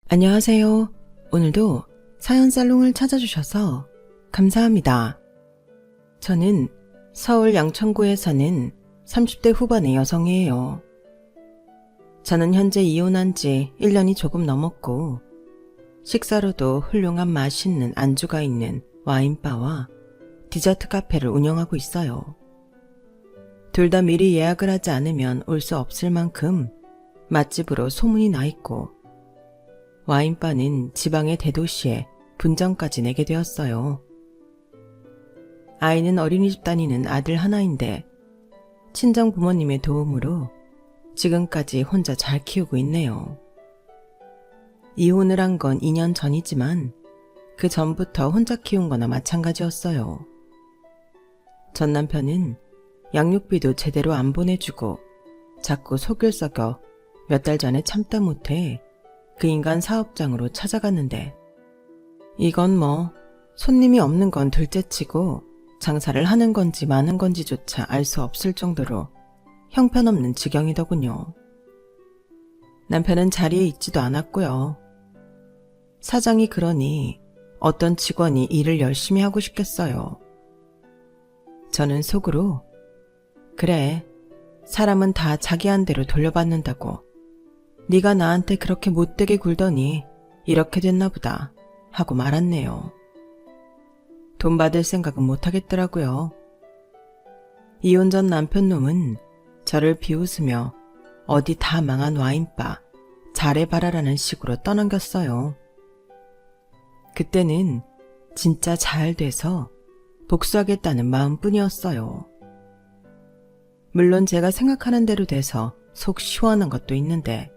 안녕하세요. 오늘도 사연 살롱을 찾아주셔서 감사합니다. 저는 서울 양천구에 사는 30대 후반의 여성이에요. 저는 현재 이혼한 지 1년이 조금 넘었고 식사로도 훌륭한 맛있는 안주가 있는 와인바와 디저트 카페를 운영하고 있어요. 둘 다 미리 예약을 하지 않으면 올 수 없을 만큼 맛집으로 소문이 나 있고 와인바는 지방의 대도시에 분점까지 내게 되었어요. 아이는 어린이집 다니는 아들 하나인데 친정 부모님의 도움으로 지금까지 혼자 잘 키우고 있네요. 이혼을 한 건 2년 전이지만 그 전부터 혼자 키운 거나 마찬가지였어요. 전 남편은 양육비도 제대로 안 보내주고 자꾸 속을 썩여 몇 달 전에 참다 못해 그 인간 사업장으로 찾아갔는데 이건 뭐 손님이 없는 건 둘째치고 장사를 하는 건지 마는 건지조차 알 수 없을 정도로 형편없는 지경이더군요. 남편은 자리에 있지도 않았고요. 사장이 그러니 어떤 직원이 일을 열심히 하고 싶겠어요. 저는 속으로 그래, 사람은 다 자기 한 대로 돌려받는다고. 네가 나한테 그렇게 못되게 굴더니 이렇게 됐나 보다 하고 말았네요. 돈 받을 생각은 못하겠더라고요. 이혼 전 남편 놈은 저를 비웃으며 어디 다 망한 와인바 잘해봐라라는 식으로 떠넘겼어요. 그때는 진짜 잘 돼서 복수하겠다는 마음뿐이었어요. 물론 제가 생각하는 대로 돼서 속 시원한 것도 있는데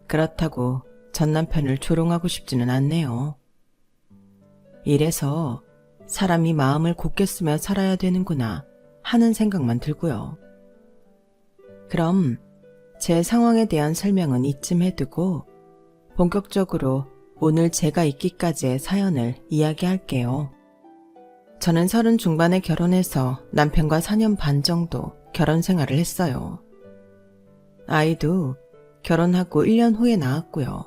그렇다고 전 남편을 조롱하고 싶지는 않네요. 이래서 사람이 마음을 굳게 쓰며 살아야 되는구나 하는 생각만 들고요. 그럼 제 상황에 대한 설명은 이쯤 해두고 본격적으로 오늘 제가 있기까지의 사연을 이야기할게요. 저는 30 중반에 결혼해서 남편과 4년 반 정도 결혼 생활을 했어요. 아이도 결혼하고 1년 후에 낳았고요.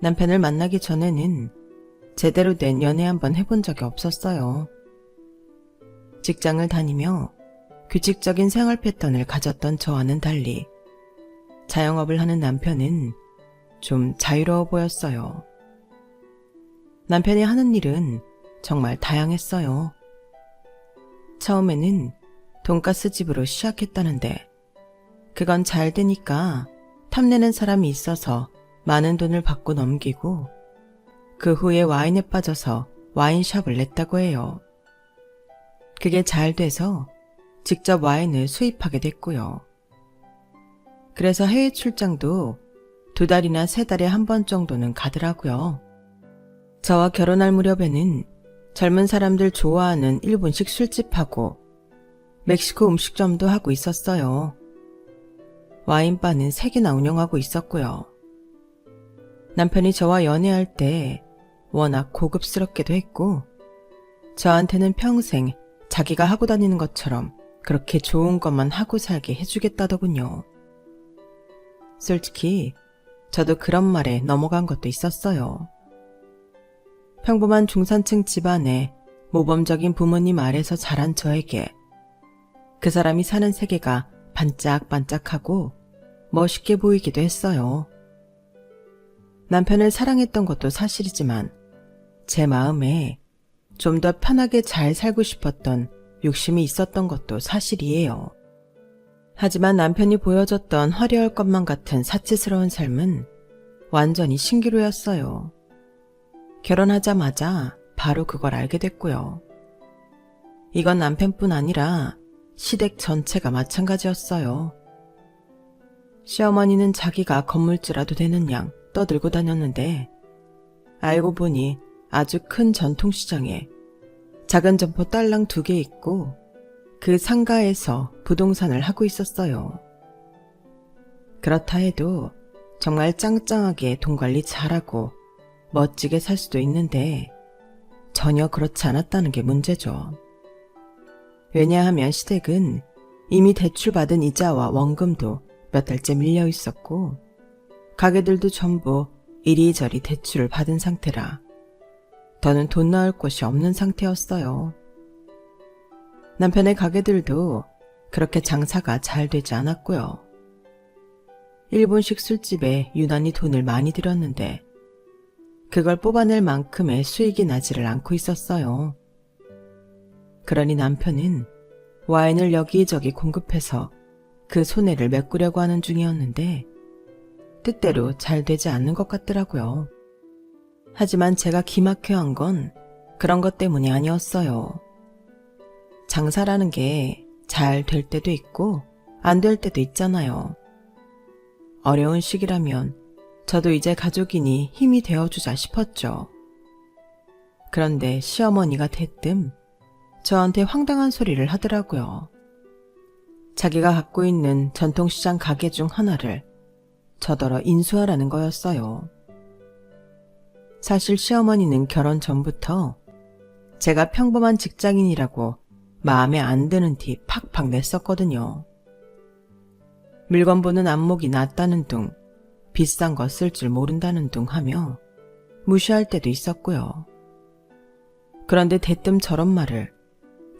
남편을 만나기 전에는 제대로 된 연애 한번 해본 적이 없었어요. 직장을 다니며 규칙적인 생활 패턴을 가졌던 저와는 달리 자영업을 하는 남편은 좀 자유로워 보였어요. 남편이 하는 일은 정말 다양했어요. 처음에는 돈가스 집으로 시작했다는데 그건 잘 되니까 탐내는 사람이 있어서 많은 돈을 받고 넘기고 그 후에 와인에 빠져서 와인숍을 냈다고 해요. 그게 잘 돼서 직접 와인을 수입하게 됐고요. 그래서 해외 출장도 2달이나 3달에 한 번 정도는 가더라고요. 저와 결혼할 무렵에는 젊은 사람들 좋아하는 일본식 술집하고 멕시코 음식점도 하고 있었어요. 와인바는 3개나 운영하고 있었고요. 남편이 저와 연애할 때 워낙 고급스럽기도 했고 저한테는 평생 자기가 하고 다니는 것처럼 그렇게 좋은 것만 하고 살게 해주겠다더군요. 솔직히 저도 그런 말에 넘어간 것도 있었어요. 평범한 중산층 집안에 모범적인 부모님 아래서 자란 저에게 그 사람이 사는 세계가 반짝반짝하고 멋있게 보이기도 했어요. 남편을 사랑했던 것도 사실이지만 제 마음에 좀 더 편하게 잘 살고 싶었던 욕심이 있었던 것도 사실이에요. 하지만 남편이 보여줬던 화려할 것만 같은 사치스러운 삶은 완전히 신기루였어요. 결혼하자마자 바로 그걸 알게 됐고요. 이건 남편뿐 아니라 시댁 전체가 마찬가지였어요. 시어머니는 자기가 건물주라도 되는 양 떠들고 다녔는데 알고 보니 아주 큰 전통시장에 작은 점포 딸랑 2개 있고 그 상가에서 부동산을 하고 있었어요. 그렇다 해도 정말 짱짱하게 돈 관리 잘하고 멋지게 살 수도 있는데 전혀 그렇지 않았다는 게 문제죠. 왜냐하면 시댁은 이미 대출받은 이자와 원금도 몇 달째 밀려 있었고 가게들도 전부 이리저리 대출을 받은 상태라 더는 돈 나올 곳이 없는 상태였어요. 남편의 가게들도 그렇게 장사가 잘 되지 않았고요. 일본식 술집에 유난히 돈을 많이 들였는데 그걸 뽑아낼 만큼의 수익이 나지를 않고 있었어요. 그러니 남편은 와인을 여기저기 공급해서 그 손해를 메꾸려고 하는 중이었는데 뜻대로 잘 되지 않는 것 같더라고요. 하지만 제가 기막혀한 건 그런 것 때문이 아니었어요. 장사라는 게 잘 될 때도 있고 안 될 때도 있잖아요. 어려운 시기라면 저도 이제 가족이니 힘이 되어주자 싶었죠. 그런데 시어머니가 대뜸 저한테 황당한 소리를 하더라고요. 자기가 갖고 있는 전통시장 가게 중 하나를 저더러 인수하라는 거였어요. 사실 시어머니는 결혼 전부터 제가 평범한 직장인이라고 마음에 안 드는 티 팍팍 냈었거든요. 물건 보는 안목이 낮다는 둥, 비싼 거 쓸 줄 모른다는 둥 하며 무시할 때도 있었고요. 그런데 대뜸 저런 말을,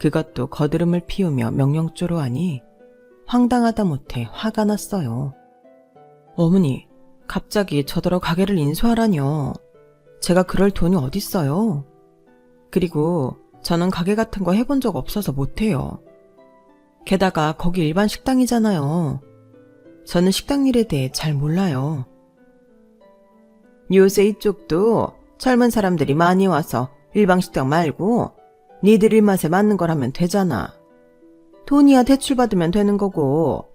그것도 거드름을 피우며 명령조로 하니 황당하다 못해 화가 났어요. 어머니, 갑자기 저더러 가게를 인수하라뇨. 제가 그럴 돈이 어딨어요. 그리고 저는 가게 같은 거 해본 적 없어서 못해요. 게다가 거기 일반 식당이잖아요. 저는 식당 일에 대해 잘 몰라요. 요새 이쪽도 젊은 사람들이 많이 와서 일반 식당 말고 니들 입맛에 맞는 걸 하면 되잖아. 돈이야 대출 받으면 되는 거고.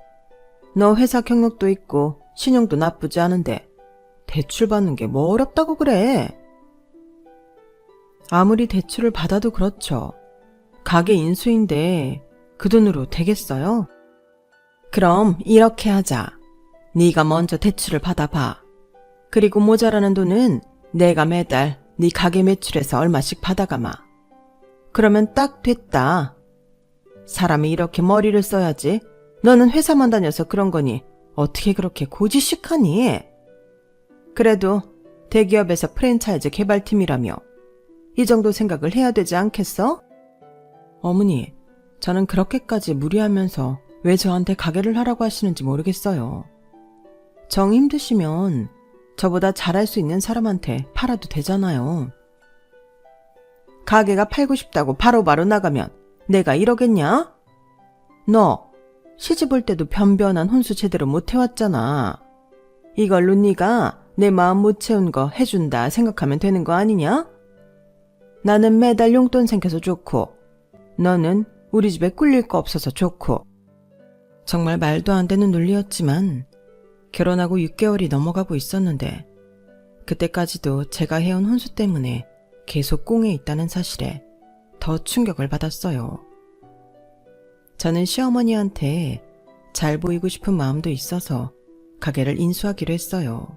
너 회사 경력도 있고 신용도 나쁘지 않은데 대출 받는 게 뭐 어렵다고 그래? 아무리 대출을 받아도 그렇죠. 가게 인수인데 그 돈으로 되겠어요? 그럼 이렇게 하자. 네가 먼저 대출을 받아봐. 그리고 모자라는 돈은 내가 매달 네 가게 매출에서 얼마씩 받아가마. 그러면 딱 됐다. 사람이 이렇게 머리를 써야지. 너는 회사만 다녀서 그런 거니 어떻게 그렇게 고지식하니? 그래도 대기업에서 프랜차이즈 개발팀이라며 이 정도 생각을 해야 되지 않겠어? 어머니, 저는 그렇게까지 무리하면서 왜 저한테 가게를 하라고 하시는지 모르겠어요. 정 힘드시면 저보다 잘할 수 있는 사람한테 팔아도 되잖아요. 가게가 팔고 싶다고 바로바로 나가면 내가 이러겠냐? 너 시집 올 때도 변변한 혼수 제대로 못 해왔잖아. 이걸로 네가 내 마음 못 채운 거 해준다 생각하면 되는 거 아니냐? 나는 매달 용돈 생겨서 좋고 너는 우리 집에 꿀릴 거 없어서 좋고. 정말 말도 안 되는 논리였지만 결혼하고 6개월이 넘어가고 있었는데 그때까지도 제가 해온 혼수 때문에 계속 꽁에 있다는 사실에 더 충격을 받았어요. 저는 시어머니한테 잘 보이고 싶은 마음도 있어서 가게를 인수하기로 했어요.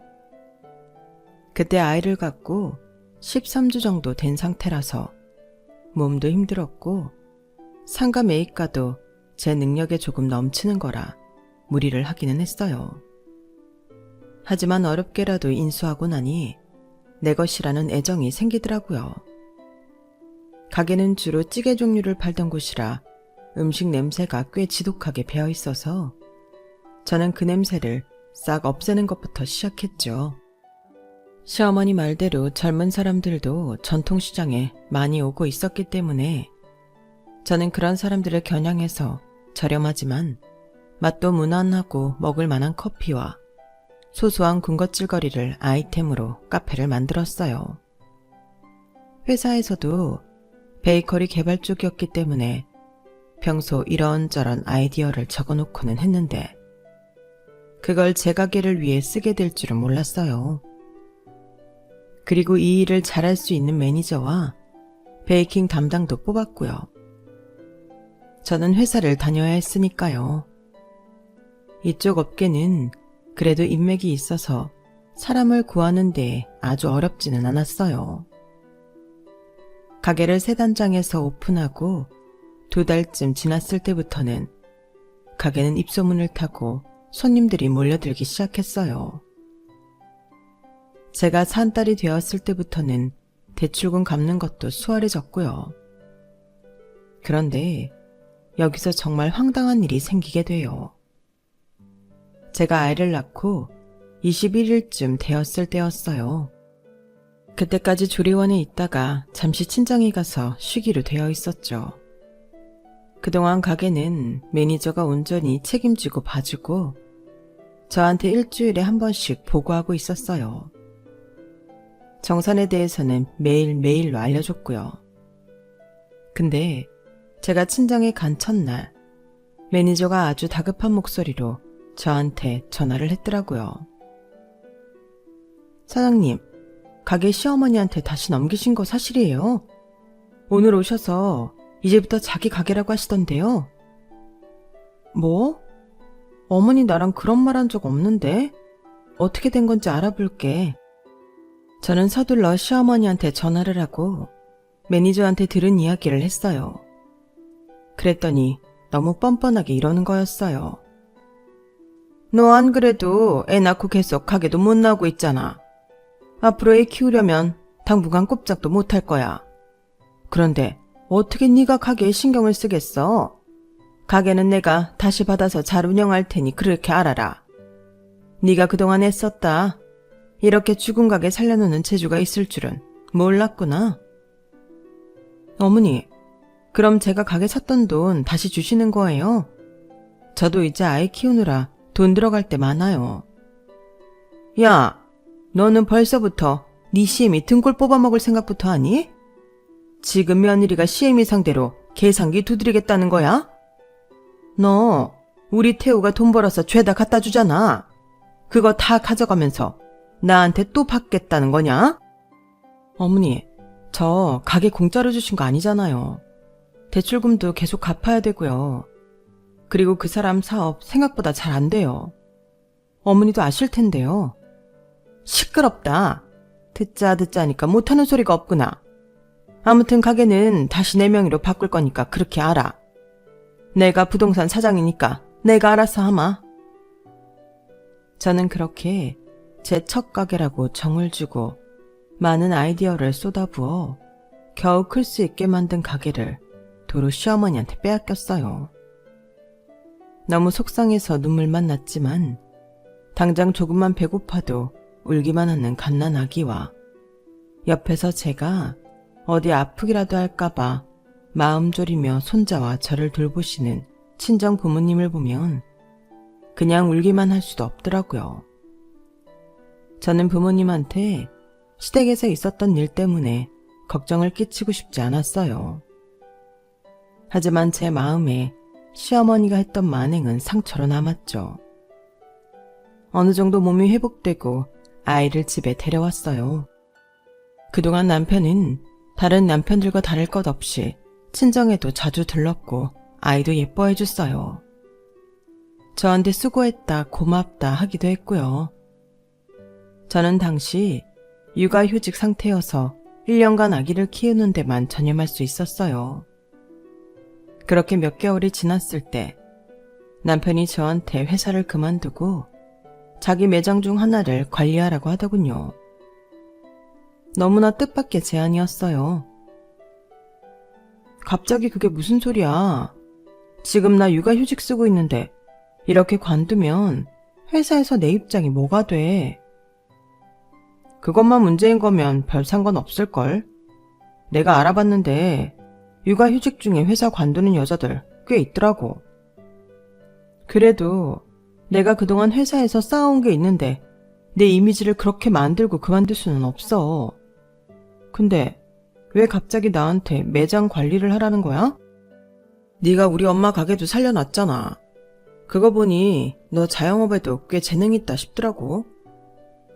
그때 아이를 갖고 13주 정도 된 상태라서 몸도 힘들었고 상가 매입가도 제 능력에 조금 넘치는 거라 무리를 하기는 했어요. 하지만 어렵게라도 인수하고 나니 내 것이라는 애정이 생기더라고요. 가게는 주로 찌개 종류를 팔던 곳이라 음식 냄새가 꽤 지독하게 배어 있어서 저는 그 냄새를 싹 없애는 것부터 시작했죠. 시어머니 말대로 젊은 사람들도 전통시장에 많이 오고 있었기 때문에 저는 그런 사람들을 겨냥해서 저렴하지만 맛도 무난하고 먹을 만한 커피와 소소한 군것질거리를 아이템으로 카페를 만들었어요. 회사에서도 베이커리 개발 쪽이었기 때문에 평소 이런저런 아이디어를 적어놓고는 했는데 그걸 제 가게를 위해 쓰게 될 줄은 몰랐어요. 그리고 이 일을 잘할 수 있는 매니저와 베이킹 담당도 뽑았고요. 저는 회사를 다녀야 했으니까요. 이쪽 업계는 그래도 인맥이 있어서 사람을 구하는 데 아주 어렵지는 않았어요. 가게를 새 단장에서 오픈하고 2달쯤 지났을 때부터는 가게는 입소문을 타고 손님들이 몰려들기 시작했어요. 제가 산딸이 되었을 때부터는 대출금 갚는 것도 수월해졌고요. 그런데 여기서 정말 황당한 일이 생기게 돼요. 제가 아이를 낳고 21일쯤 되었을 때였어요. 그때까지 조리원에 있다가 잠시 친정에 가서 쉬기로 되어 있었죠. 그동안 가게는 매니저가 온전히 책임지고 봐주고 저한테 일주일에 한 번씩 보고하고 있었어요. 정산에 대해서는 매일매일로 알려줬고요. 근데 제가 친정에 간 첫날 매니저가 아주 다급한 목소리로 저한테 전화를 했더라고요. 사장님, 가게 시어머니한테 다시 넘기신 거 사실이에요? 오늘 오셔서 이제부터 자기 가게라고 하시던데요. 뭐? 어머니 나랑 그런 말 한 적 없는데? 어떻게 된 건지 알아볼게. 저는 서둘러 시어머니한테 전화를 하고 매니저한테 들은 이야기를 했어요. 그랬더니 너무 뻔뻔하게 이러는 거였어요. 너 안 그래도 애 낳고 계속 가게도 못 나오고 있잖아. 앞으로 애 키우려면 당분간 꼼짝도 못할 거야. 그런데 어떻게 네가 가게에 신경을 쓰겠어? 가게는 내가 다시 받아서 잘 운영할 테니 그렇게 알아라. 네가 그동안 애썼다. 이렇게 죽은 가게 살려놓는 재주가 있을 줄은 몰랐구나. 어머니, 그럼 제가 가게 샀던 돈 다시 주시는 거예요? 저도 이제 아이 키우느라 돈 들어갈 때 많아요. 야, 너는 벌써부터 네 시애미 등골 뽑아먹을 생각부터 하니? 지금 며느리가 시애미 상대로 계산기 두드리겠다는 거야? 너 우리 태우가 돈 벌어서 죄다 갖다 주잖아. 그거 다 가져가면서 나한테 또 받겠다는 거냐? 어머니, 저 가게 공짜로 주신 거 아니잖아요. 대출금도 계속 갚아야 되고요. 그리고 그 사람 사업 생각보다 잘 안 돼요. 어머니도 아실 텐데요. 시끄럽다. 듣자 하니까 못하는 소리가 없구나. 아무튼 가게는 다시 내 명의로 바꿀 거니까 그렇게 알아. 내가 부동산 사장이니까 내가 알아서 하마. 저는 그렇게 제 첫 가게라고 정을 주고 많은 아이디어를 쏟아부어 겨우 클 수 있게 만든 가게를 도로 시어머니한테 빼앗겼어요. 너무 속상해서 눈물만 났지만 당장 조금만 배고파도 울기만 하는 갓난 아기와 옆에서 제가 어디 아프기라도 할까봐 마음 졸이며 손자와 저를 돌보시는 친정 부모님을 보면 그냥 울기만 할 수도 없더라고요. 저는 부모님한테 시댁에서 있었던 일 때문에 걱정을 끼치고 싶지 않았어요. 하지만 제 마음에 시어머니가 했던 만행은 상처로 남았죠. 어느 정도 몸이 회복되고 아이를 집에 데려왔어요. 그동안 남편은 다른 남편들과 다를 것 없이 친정에도 자주 들렀고 아이도 예뻐해줬어요. 저한테 수고했다, 고맙다 하기도 했고요. 저는 당시 육아휴직 상태여서 1년간 아기를 키우는 데만 전념할 수 있었어요. 그렇게 몇 개월이 지났을 때 남편이 저한테 회사를 그만두고 자기 매장 중 하나를 관리하라고 하더군요. 너무나 뜻밖의 제안이었어요. 갑자기 그게 무슨 소리야. 지금 나 육아휴직 쓰고 있는데 이렇게 관두면 회사에서 내 입장이 뭐가 돼. 그것만 문제인 거면 별 상관 없을걸. 내가 알아봤는데 육아휴직 중에 회사 관두는 여자들 꽤 있더라고. 그래도 내가 그동안 회사에서 쌓아온 게 있는데 내 이미지를 그렇게 만들고 그만둘 수는 없어. 근데 왜 갑자기 나한테 매장 관리를 하라는 거야? 네가 우리 엄마 가게도 살려놨잖아. 그거 보니 너 자영업에도 꽤 재능 있다 싶더라고.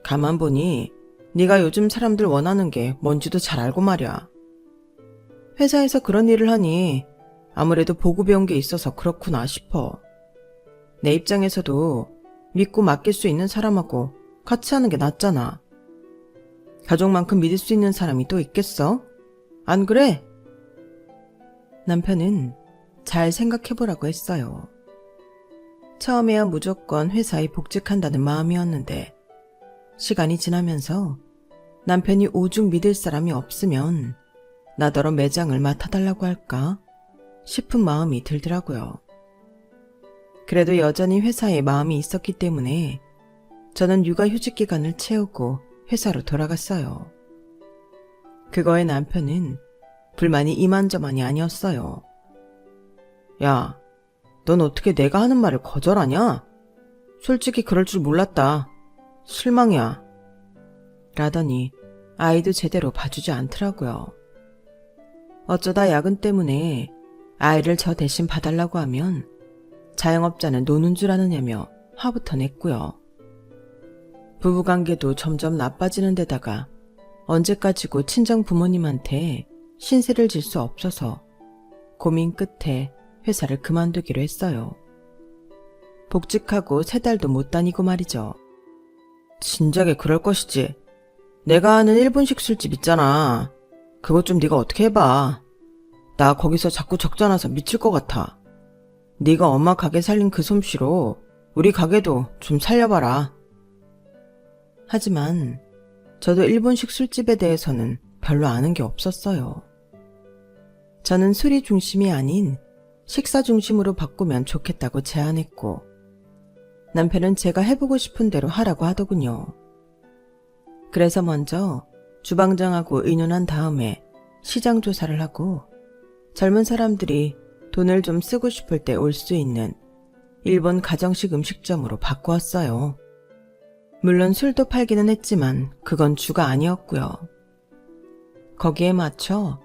가만 보니 네가 요즘 사람들 원하는 게 뭔지도 잘 알고 말이야. 회사에서 그런 일을 하니 아무래도 보고 배운 게 있어서 그렇구나 싶어. 내 입장에서도 믿고 맡길 수 있는 사람하고 같이 하는 게 낫잖아. 가족만큼 믿을 수 있는 사람이 또 있겠어? 안 그래? 남편은 잘 생각해보라고 했어요. 처음에야 무조건 회사에 복직한다는 마음이었는데 시간이 지나면서 남편이 오죽 믿을 사람이 없으면 나더러 매장을 맡아달라고 할까 싶은 마음이 들더라고요. 그래도 여전히 회사에 마음이 있었기 때문에 저는 육아휴직 기간을 채우고 회사로 돌아갔어요. 그거에 남편은 불만이 이만저만이 아니었어요. 야, 넌 어떻게 내가 하는 말을 거절하냐? 솔직히 그럴 줄 몰랐다. 실망이야. 라더니 아이도 제대로 봐주지 않더라고요. 어쩌다 야근 때문에 아이를 저 대신 봐달라고 하면 자영업자는 노는 줄 아느냐며 화부터 냈고요. 부부관계도 점점 나빠지는 데다가 언제까지고 친정 부모님한테 신세를 질 수 없어서 고민 끝에 회사를 그만두기로 했어요. 복직하고 3달도 못 다니고 말이죠. 진작에 그럴 것이지. 내가 아는 일본식 술집 있잖아. 그것 좀 네가 어떻게 해봐. 나 거기서 자꾸 적자 나서 미칠 것 같아. 네가 엄마 가게 살린 그 솜씨로 우리 가게도 좀 살려봐라. 하지만 저도 일본식 술집에 대해서는 별로 아는 게 없었어요. 저는 술이 중심이 아닌 식사 중심으로 바꾸면 좋겠다고 제안했고 남편은 제가 해보고 싶은 대로 하라고 하더군요. 그래서 먼저 주방장하고 의논한 다음에 시장 조사를 하고 젊은 사람들이 돈을 좀 쓰고 싶을 때 올 수 있는 일본 가정식 음식점으로 바꾸었어요. 물론 술도 팔기는 했지만 그건 주가 아니었고요. 거기에 맞춰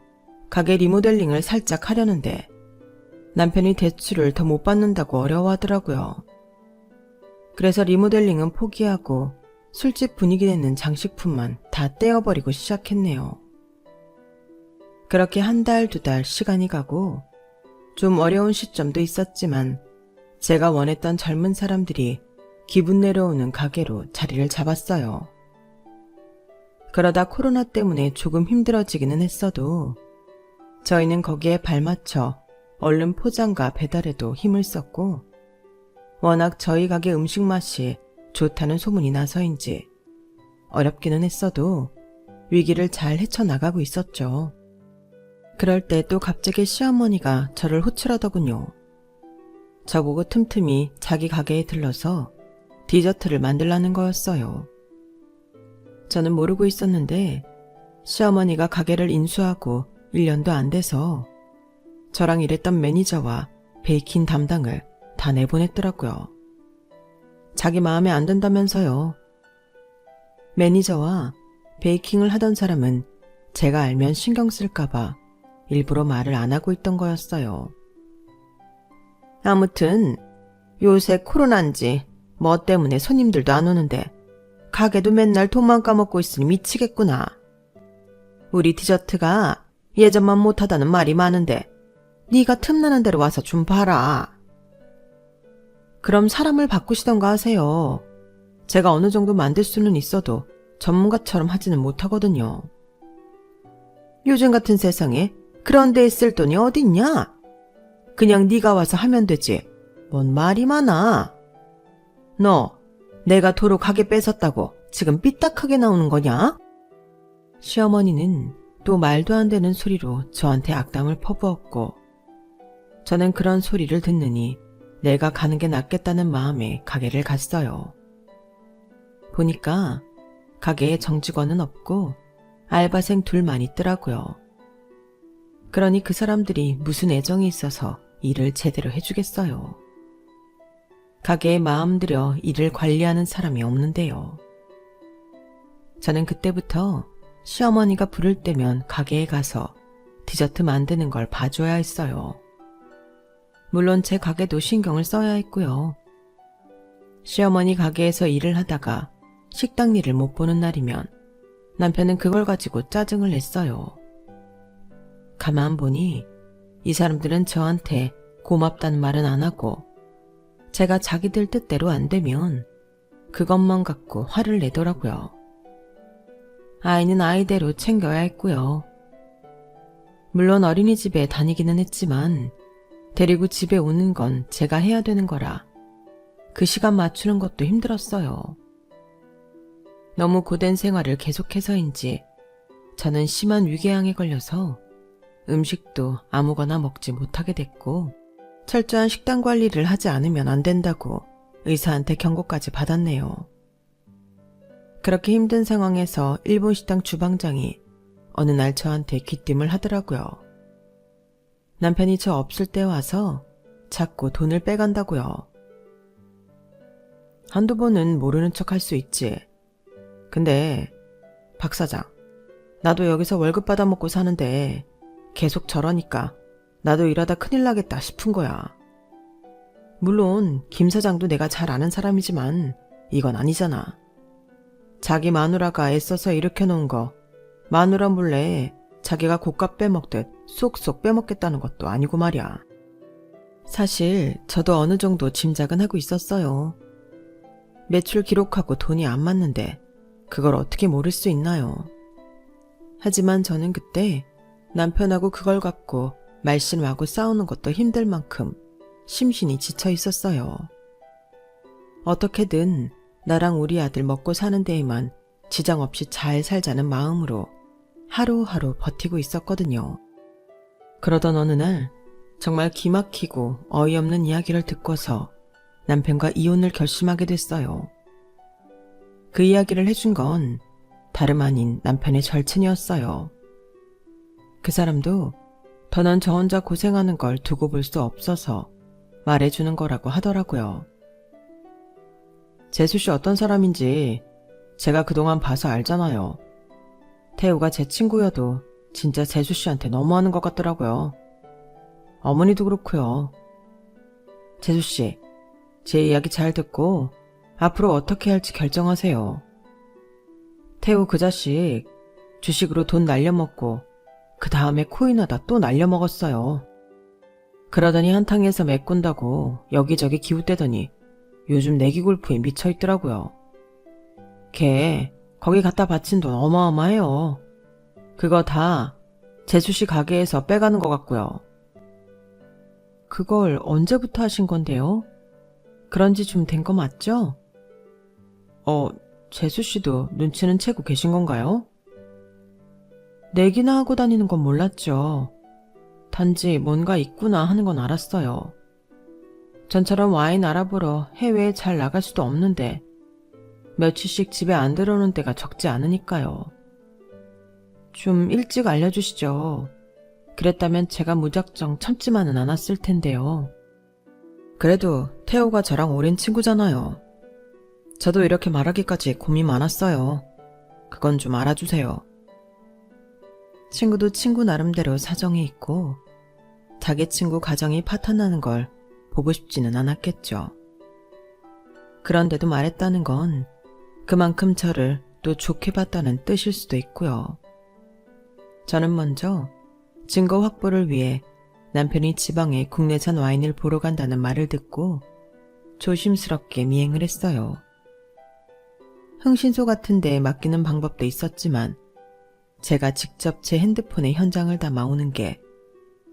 가게 리모델링을 살짝 하려는데 남편이 대출을 더 못 받는다고 어려워하더라고요. 그래서 리모델링은 포기하고 술집 분위기 내는 장식품만 다 떼어버리고 시작했네요. 그렇게 1달, 2달 시간이 가고 좀 어려운 시점도 있었지만 제가 원했던 젊은 사람들이 기분 내려오는 가게로 자리를 잡았어요. 그러다 코로나 때문에 조금 힘들어지기는 했어도 저희는 거기에 발맞춰 얼른 포장과 배달에도 힘을 썼고 워낙 저희 가게 음식 맛이 좋다는 소문이 나서인지 어렵기는 했어도 위기를 잘 헤쳐나가고 있었죠. 그럴 때 또 갑자기 시어머니가 저를 호출하더군요. 저보고 틈틈이 자기 가게에 들러서 디저트를 만들라는 거였어요. 저는 모르고 있었는데 시어머니가 가게를 인수하고 1년도 안 돼서 저랑 일했던 매니저와 베이킹 담당을 다 내보냈더라고요. 자기 마음에 안 든다면서요. 매니저와 베이킹을 하던 사람은 제가 알면 신경 쓸까봐 일부러 말을 안 하고 있던 거였어요. 아무튼 요새 코로나인지 뭐 때문에 손님들도 안 오는데 가게도 맨날 돈만 까먹고 있으니 미치겠구나. 우리 디저트가 예전만 못하다는 말이 많은데 네가 틈나는 대로 와서 좀 봐라. 그럼 사람을 바꾸시던가 하세요. 제가 어느 정도 만들 수는 있어도 전문가처럼 하지는 못하거든요. 요즘 같은 세상에 그런 데에 쓸 돈이 어딨냐? 그냥 네가 와서 하면 되지. 뭔 말이 많아. 너 내가 도로 가게 뺏었다고 지금 삐딱하게 나오는 거냐? 시어머니는 또 말도 안 되는 소리로 저한테 악담을 퍼부었고 저는 그런 소리를 듣느니 내가 가는 게 낫겠다는 마음에 가게를 갔어요. 보니까 가게에 정직원은 없고 알바생 둘만 있더라고요. 그러니 그 사람들이 무슨 애정이 있어서 일을 제대로 해주겠어요. 가게에 마음 들여 일을 관리하는 사람이 없는데요. 저는 그때부터 시어머니가 부를 때면 가게에 가서 디저트 만드는 걸 봐줘야 했어요. 물론 제 가게도 신경을 써야 했고요. 시어머니 가게에서 일을 하다가 식당 일을 못 보는 날이면 남편은 그걸 가지고 짜증을 냈어요. 가만 보니 이 사람들은 저한테 고맙다는 말은 안 하고 제가 자기들 뜻대로 안 되면 그것만 갖고 화를 내더라고요. 아이는 아이대로 챙겨야 했고요. 물론 어린이집에 다니기는 했지만 데리고 집에 오는 건 제가 해야 되는 거라 그 시간 맞추는 것도 힘들었어요. 너무 고된 생활을 계속해서인지 저는 심한 위궤양에 걸려서 음식도 아무거나 먹지 못하게 됐고 철저한 식단 관리를 하지 않으면 안 된다고 의사한테 경고까지 받았네요. 그렇게 힘든 상황에서 일본 식당 주방장이 어느 날 저한테 귀띔을 하더라고요. 남편이 저 없을 때 와서 자꾸 돈을 빼간다고요. 한두 번은 모르는 척 할 수 있지. 근데 박 사장, 나도 여기서 월급 받아먹고 사는데 계속 저러니까 나도 일하다 큰일 나겠다 싶은 거야. 물론 김 사장도 내가 잘 아는 사람이지만 이건 아니잖아. 자기 마누라가 애써서 일으켜놓은 거 마누라 몰래 자기가 곶값 빼먹듯 쏙쏙 빼먹겠다는 것도 아니고 말이야. 사실 저도 어느 정도 짐작은 하고 있었어요. 매출 기록하고 돈이 안 맞는데 그걸 어떻게 모를 수 있나요? 하지만 저는 그때 남편하고 그걸 갖고 말씨름하고 싸우는 것도 힘들 만큼 심신이 지쳐 있었어요. 어떻게든 나랑 우리 아들 먹고 사는 데에만 지장 없이 잘 살자는 마음으로 하루하루 버티고 있었거든요. 그러던 어느 날 정말 기막히고 어이없는 이야기를 듣고서 남편과 이혼을 결심하게 됐어요. 그 이야기를 해준 건 다름 아닌 남편의 절친이었어요. 그 사람도 더는 저 혼자 고생하는 걸 두고 볼 수 없어서 말해주는 거라고 하더라고요. 재수씨 어떤 사람인지 제가 그동안 봐서 알잖아요. 태우가 제 친구여도 진짜 재수씨한테 너무하는 것 같더라고요. 어머니도 그렇고요. 재수씨, 제 이야기 잘 듣고 앞으로 어떻게 할지 결정하세요. 태우 그 자식 주식으로 돈 날려먹고 그 다음에 코인하다 또 날려먹었어요. 그러더니 한탕에서 메꾼다고 여기저기 기웃대더니 요즘 내기골프에 미쳐있더라고요. 걔 거기 갖다 바친 돈 어마어마해요. 그거 다 재수씨 가게에서 빼가는 것 같고요. 그걸 언제부터 하신 건데요? 그런 지 좀 된 거 맞죠? 재수씨도 눈치는 채고 계신 건가요? 내기나 하고 다니는 건 몰랐죠. 단지 뭔가 있구나 하는 건 알았어요. 전처럼 와인 알아보러 해외에 잘 나갈 수도 없는데 며칠씩 집에 안 들어오는 때가 적지 않으니까요. 좀 일찍 알려주시죠. 그랬다면 제가 무작정 참지만은 않았을 텐데요. 그래도 태호가 저랑 오랜 친구잖아요. 저도 이렇게 말하기까지 고민 많았어요. 그건 좀 알아주세요. 친구도 친구 나름대로 사정이 있고 자기 친구 가정이 파탄나는 걸 보고 싶지는 않았겠죠. 그런데도 말했다는 건 그만큼 저를 또 좋게 봤다는 뜻일 수도 있고요. 저는 먼저 증거 확보를 위해 남편이 지방에 국내산 와인을 보러 간다는 말을 듣고 조심스럽게 미행을 했어요. 흥신소 같은 데에 맡기는 방법도 있었지만 제가 직접 제 핸드폰에 현장을 담아오는 게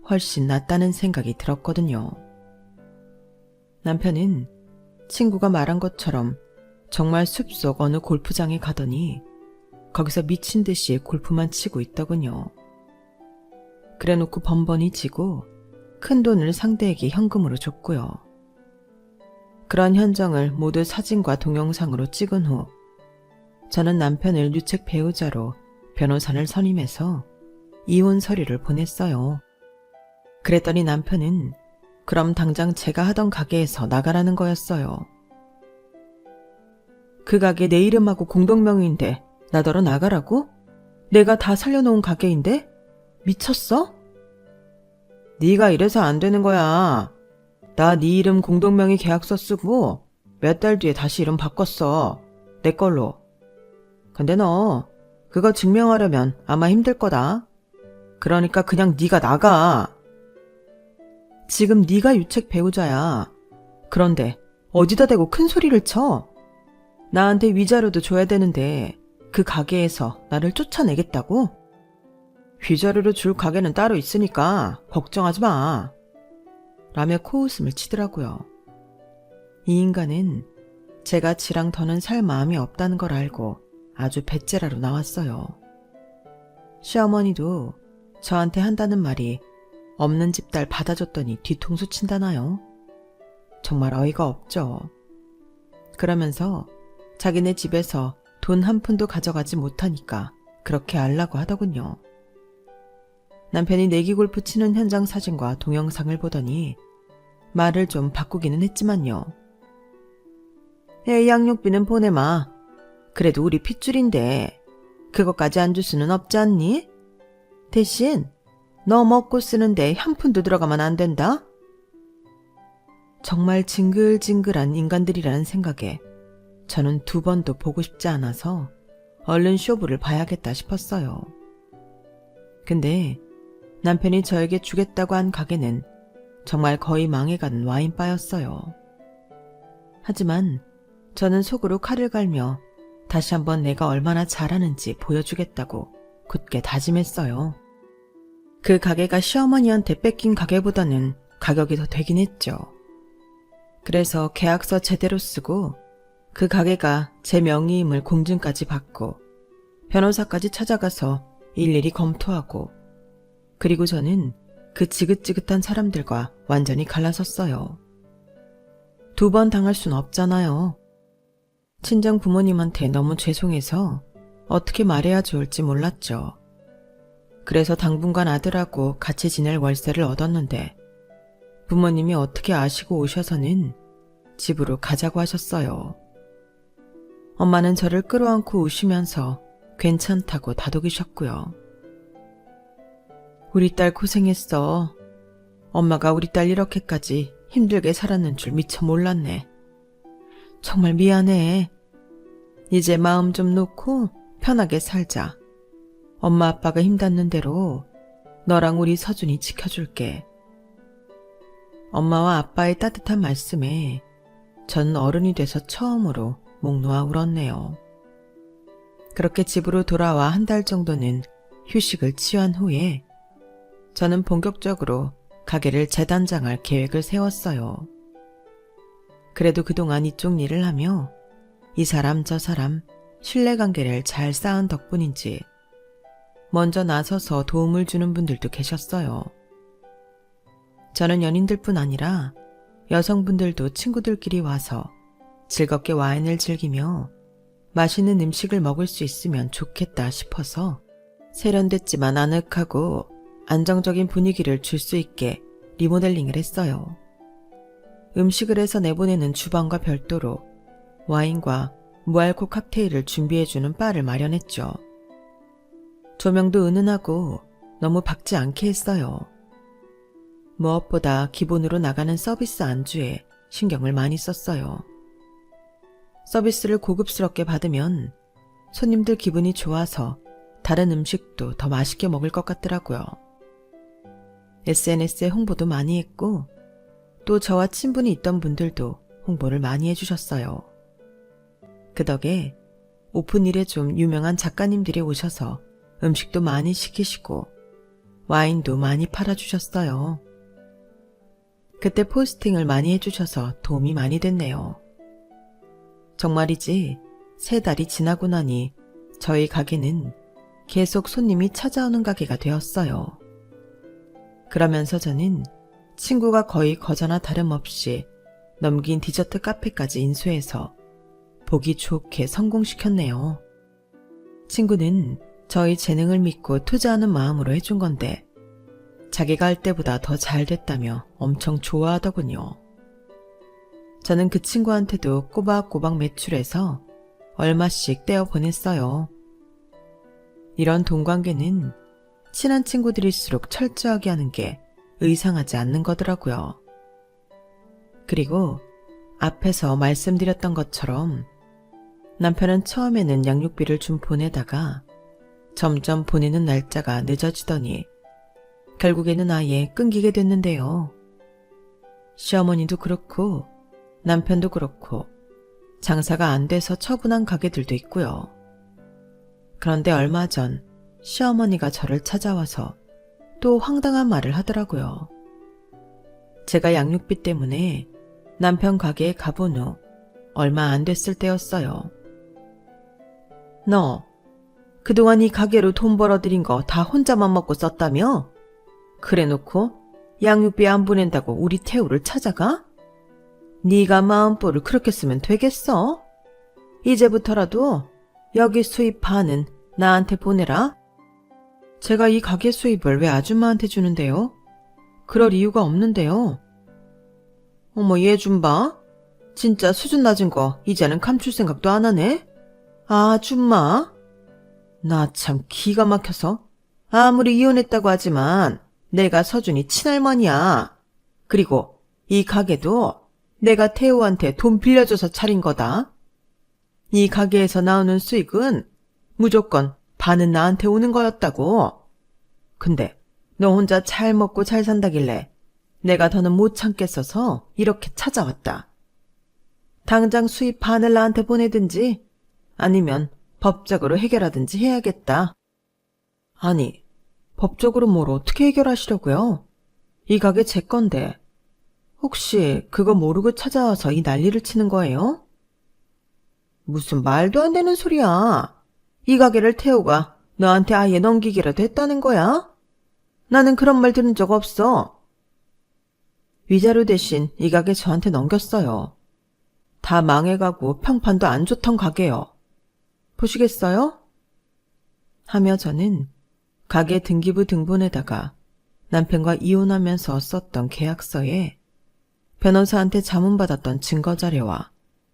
훨씬 낫다는 생각이 들었거든요. 남편은 친구가 말한 것처럼 정말 숲속 어느 골프장에 가더니 거기서 미친 듯이 골프만 치고 있더군요. 그래놓고 번번이 지고 큰 돈을 상대에게 현금으로 줬고요. 그런 현장을 모두 사진과 동영상으로 찍은 후 저는 남편을 유책 배우자로 변호사를 선임해서 이혼 서류를 보냈어요. 그랬더니 남편은 그럼 당장 제가 하던 가게에서 나가라는 거였어요. 그 가게 내 이름하고 공동명의인데 나더러 나가라고? 내가 다 살려놓은 가게인데? 미쳤어? 네가 이래서 안 되는 거야. 나 네 이름 공동명의 계약서 쓰고 몇 달 뒤에 다시 이름 바꿨어. 내 걸로. 근데 너 그거 증명하려면 아마 힘들 거다. 그러니까 그냥 네가 나가. 지금 네가 유책 배우자야. 그런데 어디다 대고 큰 소리를 쳐? 나한테 위자료도 줘야 되는데 그 가게에서 나를 쫓아내겠다고? 위자료를 줄 가게는 따로 있으니까 걱정하지 마. 라며 코웃음을 치더라고요. 이 인간은 제가 지랑 더는 살 마음이 없다는 걸 알고 아주 배째라로 나왔어요. 시어머니도 저한테 한다는 말이 없는 집 딸 받아줬더니 뒤통수 친다나요? 정말 어이가 없죠. 그러면서 자기네 집에서 돈 한 푼도 가져가지 못하니까 그렇게 알라고 하더군요. 남편이 내기 골프 치는 현장 사진과 동영상을 보더니 말을 좀 바꾸기는 했지만요. 양육비는 보내마. 그래도 우리 핏줄인데 그것까지 안 줄 수는 없지 않니? 대신 너 먹고 쓰는데 한 푼도 들어가면 안 된다? 정말 징글징글한 인간들이라는 생각에 저는 두 번도 보고 싶지 않아서 얼른 쇼부를 봐야겠다 싶었어요. 근데 남편이 저에게 주겠다고 한 가게는 정말 거의 망해가는 와인바였어요. 하지만 저는 속으로 칼을 갈며 다시 한번 내가 얼마나 잘하는지 보여주겠다고 굳게 다짐했어요. 그 가게가 시어머니한테 뺏긴 가게보다는 가격이 더 되긴 했죠. 그래서 계약서 제대로 쓰고 그 가게가 제 명의임을 공증까지 받고 변호사까지 찾아가서 일일이 검토하고, 그리고 저는 그 지긋지긋한 사람들과 완전히 갈라섰어요. 두 번 당할 순 없잖아요. 친정 부모님한테 너무 죄송해서 어떻게 말해야 좋을지 몰랐죠. 그래서 당분간 아들하고 같이 지낼 월세를 얻었는데 부모님이 어떻게 아시고 오셔서는 집으로 가자고 하셨어요. 엄마는 저를 끌어안고 우시면서 괜찮다고 다독이셨고요. 우리 딸 고생했어. 엄마가 우리 딸 이렇게까지 힘들게 살았는 줄 미처 몰랐네. 정말 미안해. 이제 마음 좀 놓고 편하게 살자. 엄마 아빠가 힘닿는 대로 너랑 우리 서준이 지켜줄게. 엄마와 아빠의 따뜻한 말씀에 전 어른이 돼서 처음으로 목 놓아 울었네요. 그렇게 집으로 돌아와 한 달 정도는 휴식을 취한 후에 저는 본격적으로 가게를 재단장할 계획을 세웠어요. 그래도 그동안 이쪽 일을 하며 이 사람 저 사람 신뢰관계를 잘 쌓은 덕분인지 먼저 나서서 도움을 주는 분들도 계셨어요. 저는 연인들뿐 아니라 여성분들도 친구들끼리 와서 즐겁게 와인을 즐기며 맛있는 음식을 먹을 수 있으면 좋겠다 싶어서 세련됐지만 아늑하고 안정적인 분위기를 줄 수 있게 리모델링을 했어요. 음식을 해서 내보내는 주방과 별도로 와인과 무알콜 칵테일을 준비해주는 바를 마련했죠. 조명도 은은하고 너무 밝지 않게 했어요. 무엇보다 기본으로 나가는 서비스 안주에 신경을 많이 썼어요. 서비스를 고급스럽게 받으면 손님들 기분이 좋아서 다른 음식도 더 맛있게 먹을 것 같더라고요. SNS에 홍보도 많이 했고 또 저와 친분이 있던 분들도 홍보를 많이 해주셨어요. 그 덕에 오픈일에 좀 유명한 작가님들이 오셔서 음식도 많이 시키시고 와인도 많이 팔아주셨어요. 그때 포스팅을 많이 해주셔서 도움이 많이 됐네요. 정말이지 3달이 지나고 나니 저희 가게는 계속 손님이 찾아오는 가게가 되었어요. 그러면서 저는 친구가 거의 거저나 다름없이 넘긴 디저트 카페까지 인수해서 보기 좋게 성공시켰네요. 친구는 저희 재능을 믿고 투자하는 마음으로 해준 건데 자기가 할 때보다 더 잘 됐다며 엄청 좋아하더군요. 저는 그 친구한테도 꼬박꼬박 매출해서 얼마씩 떼어 보냈어요. 이런 돈관계는 친한 친구들일수록 철저하게 하는 게 의상하지 않는 거더라고요. 그리고 앞에서 말씀드렸던 것처럼 남편은 처음에는 양육비를 좀 보내다가 점점 보내는 날짜가 늦어지더니 결국에는 아예 끊기게 됐는데요. 시어머니도 그렇고 남편도 그렇고 장사가 안 돼서 처분한 가게들도 있고요. 그런데 얼마 전 시어머니가 저를 찾아와서 또 황당한 말을 하더라고요. 제가 양육비 때문에 남편 가게에 가본 후 얼마 안 됐을 때였어요. 너 그동안 이 가게로 돈 벌어들인 거 다 혼자만 먹고 썼다며? 그래놓고 양육비 안 보낸다고 우리 태우를 찾아가? 네가 마음보를 그렇게 쓰면 되겠어? 이제부터라도 여기 수입 반은 나한테 보내라. 제가 이 가게 수입을 왜 아줌마한테 주는데요? 그럴 이유가 없는데요. 어머, 얘 좀 봐. 진짜 수준 낮은 거 이제는 감출 생각도 안 하네. 아줌마. 나 참 기가 막혀서. 아무리 이혼했다고 하지만 내가 서준이 친할머니야. 그리고 이 가게도 내가 태호한테 돈 빌려줘서 차린 거다. 이 가게에서 나오는 수익은 무조건 반은 나한테 오는 거였다고. 근데 너 혼자 잘 먹고 잘 산다길래 내가 더는 못 참겠어서 이렇게 찾아왔다. 당장 수입 반을 나한테 보내든지 아니면 법적으로 해결하든지 해야겠다. 아니, 법적으로 뭘 어떻게 해결하시려고요? 이 가게 제 건데 혹시 그거 모르고 찾아와서 이 난리를 치는 거예요? 무슨 말도 안 되는 소리야. 이 가게를 태호가 너한테 아예 넘기기라도 했다는 거야? 나는 그런 말 들은 적 없어. 위자료 대신 이 가게 저한테 넘겼어요. 다 망해가고 평판도 안 좋던 가게요. 보시겠어요? 하며 저는 가게 등기부 등본에다가 남편과 이혼하면서 썼던 계약서에 변호사한테 자문받았던 증거자료와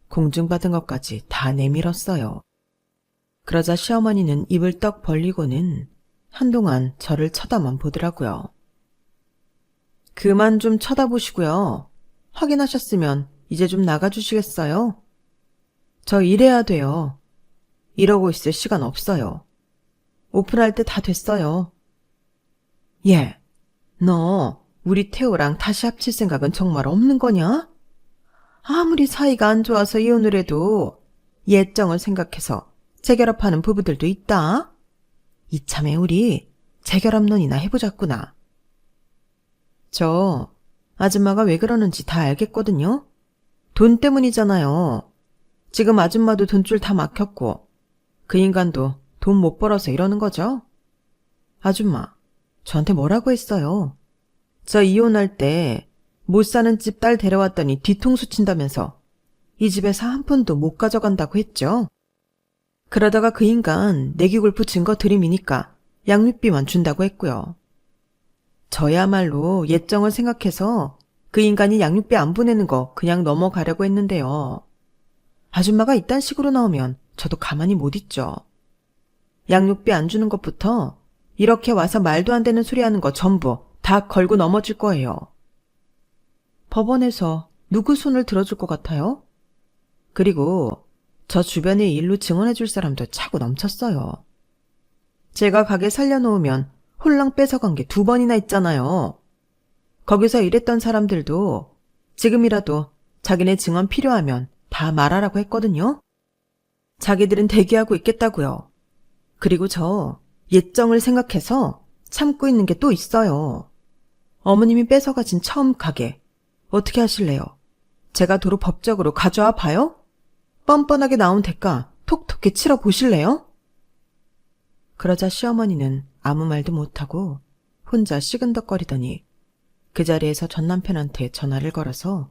공증받은 것까지 다 내밀었어요. 그러자 시어머니는 입을 떡 벌리고는 한동안 저를 쳐다만 보더라고요. 그만 좀 쳐다보시고요. 확인하셨으면 이제 좀 나가주시겠어요? 저 일해야 돼요. 이러고 있을 시간 없어요. 오픈할 때 다 됐어요. 예, 너 우리 태호랑 다시 합칠 생각은 정말 없는 거냐? 아무리 사이가 안 좋아서 이혼을 해도 예정을 생각해서 재결합하는 부부들도 있다. 이참에 우리 재결합론이나 해보자꾸나. 저 아줌마가 왜 그러는지 다 알겠거든요. 돈 때문이잖아요. 지금 아줌마도 돈줄 다 막혔고 그 인간도 돈 못 벌어서 이러는 거죠. 아줌마, 저한테 뭐라고 했어요? 저 이혼할 때 못 사는 집 딸 데려왔더니 뒤통수 친다면서 이 집에서 한 푼도 못 가져간다고 했죠. 그러다가 그 인간 내기골프 증거 들이미니까 양육비만 준다고 했고요. 저야말로 예정을 생각해서 그 인간이 양육비 안 보내는 거 그냥 넘어가려고 했는데요. 아줌마가 이딴 식으로 나오면 저도 가만히 못 있죠. 양육비 안 주는 것부터 이렇게 와서 말도 안 되는 소리 하는 거 전부 다 걸고 넘어질 거예요. 법원에서 누구 손을 들어줄 것 같아요? 그리고 저 주변에 일로 증언해 줄 사람도 차고 넘쳤어요. 제가 가게 살려놓으면 홀랑 뺏어간 게 2번이나 있잖아요. 거기서 일했던 사람들도 지금이라도 자기네 증언 필요하면 다 말하라고 했거든요. 자기들은 대기하고 있겠다고요. 그리고 저 예정을 생각해서 참고 있는 게 또 있어요. 어머님이 뺏어가진 처음 가게 어떻게 하실래요? 제가 도로 법적으로 가져와 봐요? 뻔뻔하게 나온 대가 톡톡히 치러 보실래요? 그러자 시어머니는 아무 말도 못하고 혼자 시근덕거리더니 그 자리에서 전 남편한테 전화를 걸어서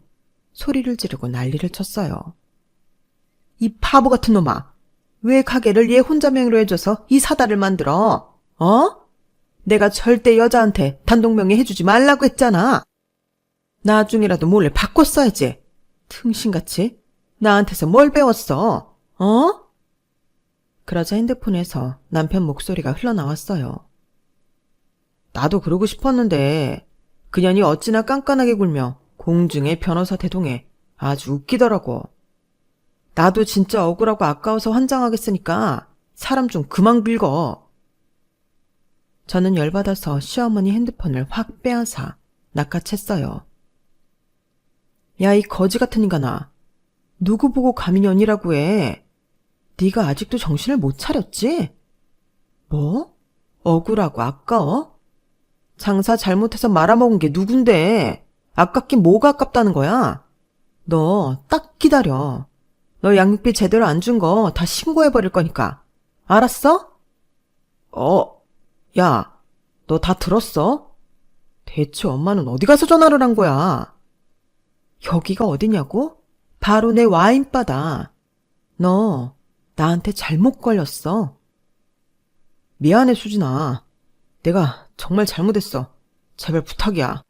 소리를 지르고 난리를 쳤어요. 이 바보 같은 놈아! 왜 가게를 얘 혼자 명의로 해줘서 이 사달을 만들어? 어? 내가 절대 여자한테 단독명의 해주지 말라고 했잖아. 나중이라도 몰래 바꿨어야지. 퉁신같이 나한테서 뭘 배웠어? 어? 그러자 핸드폰에서 남편 목소리가 흘러나왔어요. 나도 그러고 싶었는데 그년이 어찌나 깐깐하게 굴며 공중에 변호사 대동해 아주 웃기더라고. 나도 진짜 억울하고 아까워서 환장하겠으니까 사람 좀 그만 긁어. 저는 열받아서 시어머니 핸드폰을 확 빼앗아 낚아챘어요. 야, 이 거지 같은 인간아. 누구 보고 감히 년이라고 해. 네가 아직도 정신을 못 차렸지? 뭐? 억울하고 아까워? 장사 잘못해서 말아먹은 게 누군데? 아깝긴 뭐가 아깝다는 거야? 너 딱 기다려. 너 양육비 제대로 안 준 거 다 신고해버릴 거니까 알았어? 야, 너 다 들었어? 대체 엄마는 어디 가서 전화를 한 거야? 여기가 어디냐고? 바로 내 와인바다. 너 나한테 잘못 걸렸어. 미안해, 수진아. 내가 정말 잘못했어. 제발 부탁이야.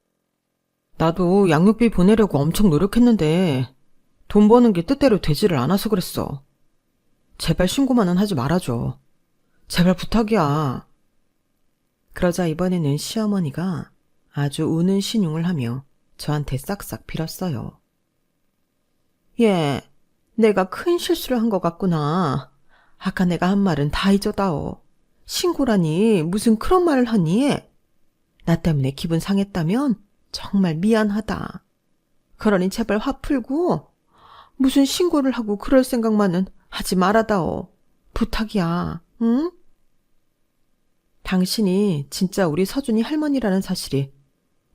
나도 양육비 보내려고 엄청 노력했는데 돈 버는 게 뜻대로 되지를 않아서 그랬어. 제발 신고만은 하지 말아줘. 제발 부탁이야. 그러자 이번에는 시어머니가 아주 우는 신용을 하며 저한테 싹싹 빌었어요. 내가 큰 실수를 한 것 같구나. 아까 내가 한 말은 다 잊어다오. 신고라니 무슨 그런 말을 하니? 나 때문에 기분 상했다면 정말 미안하다. 그러니 제발 화 풀고 무슨 신고를 하고 그럴 생각만은 하지 말아다오. 부탁이야, 응? 당신이 진짜 우리 서준이 할머니라는 사실이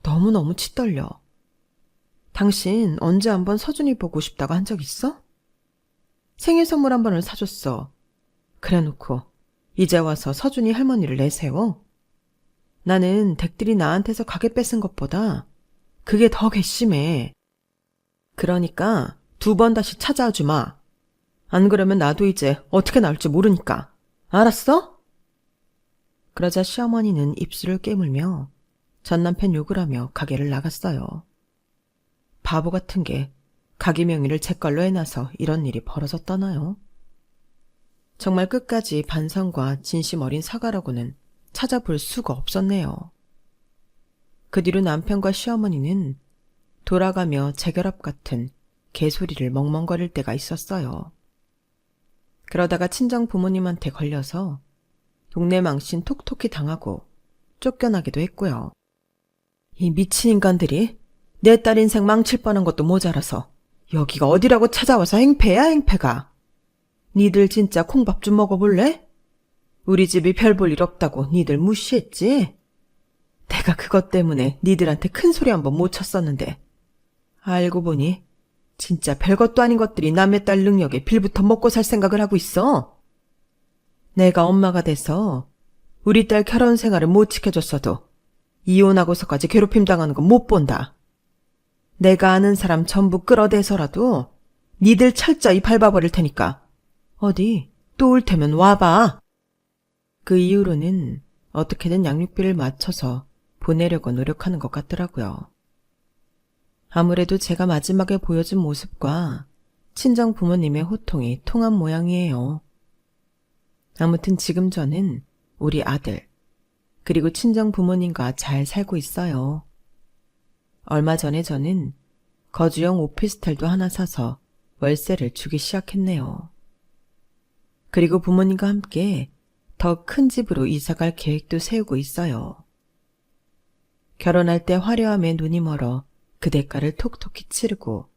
너무너무 치떨려. 당신 언제 한번 서준이 보고 싶다고 한 적 있어? 생일 선물 한 번을 사줬어. 그래놓고 이제 와서 서준이 할머니를 내세워? 나는 댁들이 나한테서 가게 뺏은 것보다 그게 더 괘씸해. 그러니까 2번 다시 찾아와 주마. 안 그러면 나도 이제 어떻게 나올지 모르니까. 알았어? 그러자 시어머니는 입술을 깨물며 전 남편 욕을 하며 가게를 나갔어요. 바보 같은 게 가게 명의를 제 걸로 해놔서 이런 일이 벌어졌다나요? 정말 끝까지 반성과 진심 어린 사과라고는 찾아볼 수가 없었네요. 그 뒤로 남편과 시어머니는 돌아가며 재결합 같은 개소리를 멍멍거릴 때가 있었어요. 그러다가 친정 부모님한테 걸려서 동네 망신 톡톡히 당하고 쫓겨나기도 했고요. 이 미친 인간들이 내 딸 인생 망칠 뻔한 것도 모자라서 여기가 어디라고 찾아와서 행패야, 행패가. 니들 진짜 콩밥 좀 먹어볼래? 우리 집이 별 볼 일 없다고 니들 무시했지? 내가 그것 때문에 니들한테 큰 소리 한번 못 쳤었는데 알고 보니 진짜 별것도 아닌 것들이 남의 딸 능력에 빌부터 먹고 살 생각을 하고 있어. 내가 엄마가 돼서 우리 딸 결혼 생활을 못 지켜줬어도 이혼하고서까지 괴롭힘 당하는 건 못 본다. 내가 아는 사람 전부 끌어대서라도 니들 철저히 밟아버릴 테니까 어디 또 올 테면 와봐. 그 이후로는 어떻게든 양육비를 맞춰서 보내려고 노력하는 것 같더라고요. 아무래도 제가 마지막에 보여준 모습과 친정 부모님의 호통이 통한 모양이에요. 아무튼 지금 저는 우리 아들, 그리고 친정 부모님과 잘 살고 있어요. 얼마 전에 저는 거주용 오피스텔도 하나 사서 월세를 주기 시작했네요. 그리고 부모님과 함께 더 큰 집으로 이사갈 계획도 세우고 있어요. 결혼할 때 화려함에 눈이 멀어 그 대가를 톡톡히 치르고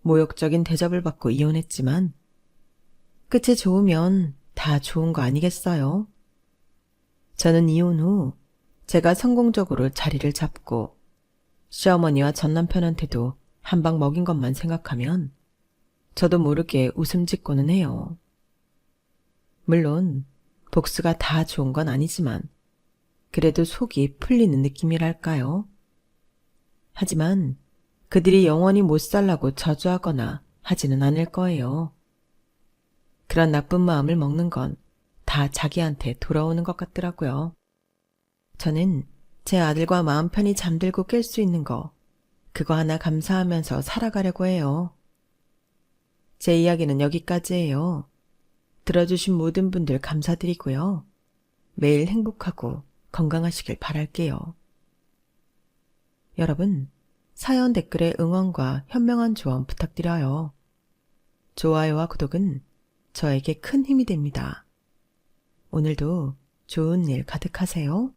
모욕적인 대접을 받고 이혼했지만 끝이 좋으면 다 좋은 거 아니겠어요? 저는 이혼 후 제가 성공적으로 자리를 잡고 시어머니와 전남편한테도 한 방 먹인 것만 생각하면 저도 모르게 웃음 짓고는 해요. 물론 복수가 다 좋은 건 아니지만 그래도 속이 풀리는 느낌이랄까요? 하지만 그들이 영원히 못 살라고 저주하거나 하지는 않을 거예요. 그런 나쁜 마음을 먹는 건 다 자기한테 돌아오는 것 같더라고요. 저는 제 아들과 마음 편히 잠들고 깰 수 있는 거, 그거 하나 감사하면서 살아가려고 해요. 제 이야기는 여기까지예요. 들어주신 모든 분들 감사드리고요. 매일 행복하고 건강하시길 바랄게요. 여러분, 사연 댓글에 응원과 현명한 조언 부탁드려요. 좋아요와 구독은 저에게 큰 힘이 됩니다. 오늘도 좋은 일 가득하세요.